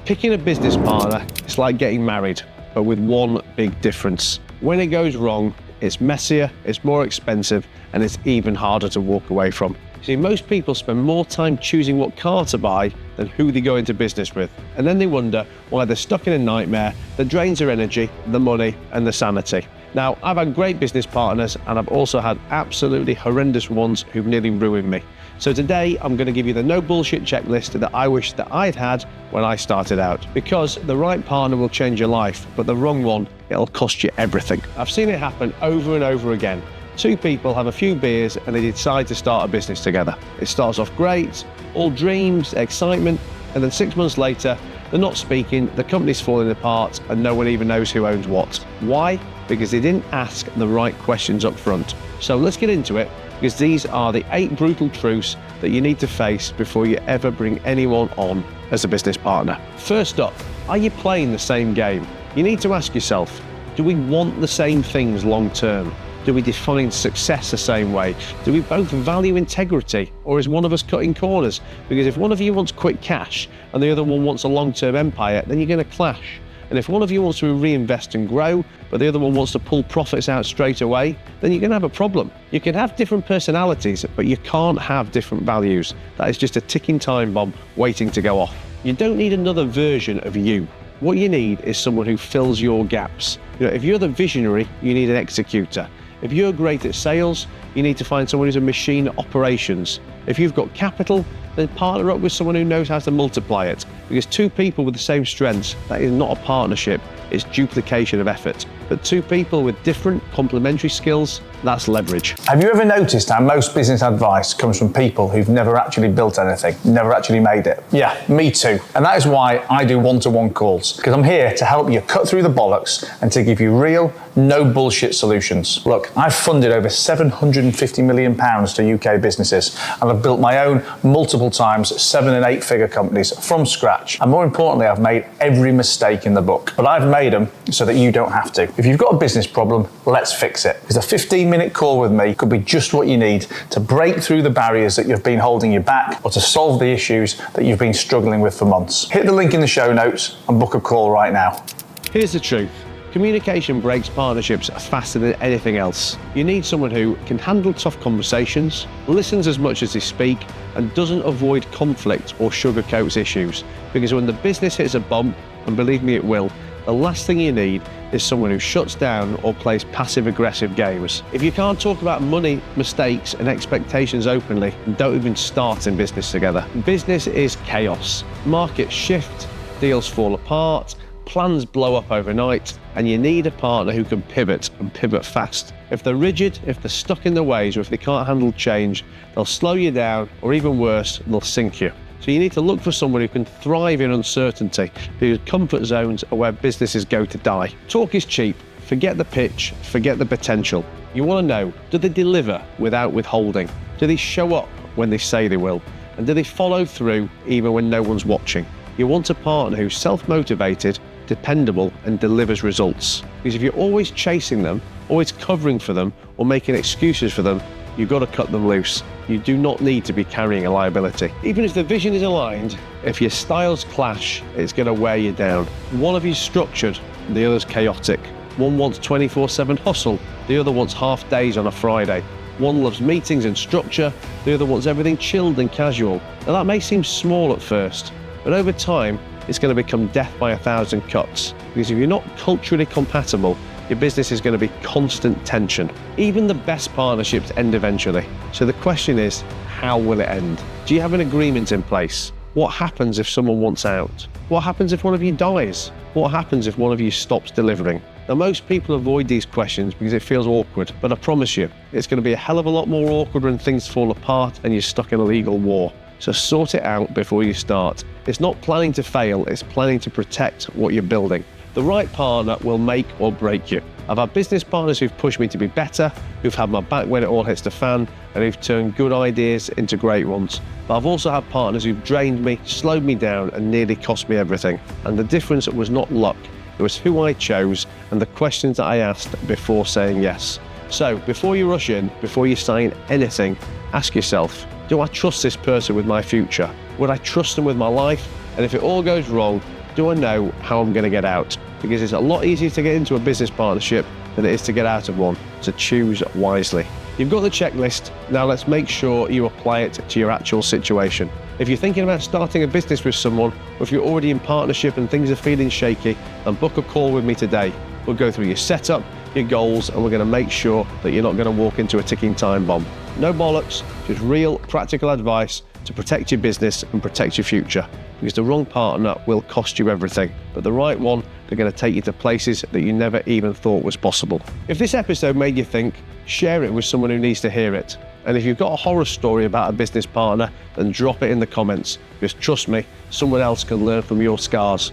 Picking a business partner is like getting married, but with one big difference. When it goes wrong, it's messier, it's more expensive, and it's even harder to walk away from. See, most people spend more time choosing what car to buy than who they go into business with. And then they wonder why they're stuck in a nightmare that drains their energy, the money, and the sanity. Now, I've had great business partners, and I've also had absolutely horrendous ones who've nearly ruined me. So today, I'm going to give you the no bullshit checklist that I wish that I'd had when I started out. Because the right partner will change your life, but the wrong one, it'll cost you everything. I've seen it happen over and over again. Two people have a few beers and they decide to start a business together. It starts off great, all dreams, excitement, and then 6 months later, they're not speaking, the company's falling apart, and no one even knows who owns what. Why? Because they didn't ask the right questions up front. So let's get into it, because these are the 8 brutal truths that you need to face before you ever bring anyone on as a business partner. First up, are you playing the same game? You need to ask yourself, do we want the same things long term? Do we define success the same way? Do we both value integrity, or is one of us cutting corners? Because if one of you wants quick cash and the other one wants a long-term empire, then you're going to clash. And if one of you wants to reinvest and grow, but the other one wants to pull profits out straight away, then you're going to have a problem. You can have different personalities, but you can't have different values. That is just a ticking time bomb waiting to go off. You don't need another version of you. What you need is someone who fills your gaps. If you're the visionary, you need an executor. If you're great at sales, you need to find someone who's a machine at operations. If you've got capital, then partner up with someone who knows how to multiply it. Because two people with the same strengths, that is not a partnership, it's duplication of effort. But two people with different complementary skills, that's leverage. Have you ever noticed how most business advice comes from people who've never actually built anything, never actually made it? Yeah, me too. And that is why I do one-to-one calls, because I'm here to help you cut through the bollocks and to give you real, no bullshit solutions. Look, I've funded over £750 million to UK businesses, and I've built my own multiple times 7- and 8-figure companies from scratch. And more importantly, I've made every mistake in the book, but I've made them so that you don't have to. If you've got a business problem, let's fix it. Because a 15-minute call with me could be just what you need to break through the barriers that you've been holding you back, or to solve the issues that you've been struggling with for months. Hit the link in the show notes and book a call right now. Here's the truth. Communication breaks partnerships faster than anything else. You need someone who can handle tough conversations, listens as much as they speak, and doesn't avoid conflict or sugarcoats issues. Because when the business hits a bump, and believe me it will, the last thing you need is someone who shuts down or plays passive-aggressive games. If you can't talk about money, mistakes, and expectations openly, don't even start in business together. Business is chaos. Markets shift, deals fall apart, plans blow up overnight, and you need a partner who can pivot and pivot fast. If they're rigid, if they're stuck in their ways, or if they can't handle change, they'll slow you down, or even worse, they'll sink you. So you need to look for someone who can thrive in uncertainty, whose comfort zones are where businesses go to die. Talk is cheap. Forget the pitch, forget the potential. You want to know, do they deliver without withholding? Do they show up when they say they will? And do they follow through even when no one's watching? You want a partner who's self-motivated, dependable, and delivers results. Because if you're always chasing them, always covering for them, or making excuses for them, you've got to cut them loose. You do not need to be carrying a liability. Even if the vision is aligned, if your styles clash, it's going to wear you down. One of you's structured, the other's chaotic. One wants 24/7 hustle, the other wants half days on a Friday. One loves meetings and structure, the other wants everything chilled and casual. Now that may seem small at first, but over time, it's going to become death by 1,000 cuts. Because if you're not culturally compatible, your business is going to be constant tension. Even the best partnerships end eventually. So the question is, how will it end? Do you have an agreement in place? What happens if someone wants out? What happens if one of you dies? What happens if one of you stops delivering? Now, most people avoid these questions because it feels awkward, but I promise you, it's going to be a hell of a lot more awkward when things fall apart and you're stuck in a legal war. So sort it out before you start. It's not planning to fail, it's planning to protect what you're building. The right partner will make or break you. I've had business partners who've pushed me to be better, who've had my back when it all hits the fan, and who've turned good ideas into great ones. But I've also had partners who've drained me, slowed me down, and nearly cost me everything. And the difference was not luck, it was who I chose and the questions that I asked before saying yes. So before you rush in, before you sign anything, ask yourself, do I trust this person with my future? Would I trust them with my life? And if it all goes wrong, do I know how I'm going to get out? Because it's a lot easier to get into a business partnership than it is to get out of one, so choose wisely. You've got the checklist, now let's make sure you apply it to your actual situation. If you're thinking about starting a business with someone, or if you're already in partnership and things are feeling shaky, then book a call with me today. We'll go through your setup, your goals, and we're going to make sure that you're not going to walk into a ticking time bomb. No bollocks, just real practical advice to protect your business and protect your future. Because the wrong partner will cost you everything, but the right one, they're going to take you to places that you never even thought was possible. If this episode made you think, share it with someone who needs to hear it. And if you've got a horror story about a business partner, then drop it in the comments. Because trust me, someone else can learn from your scars.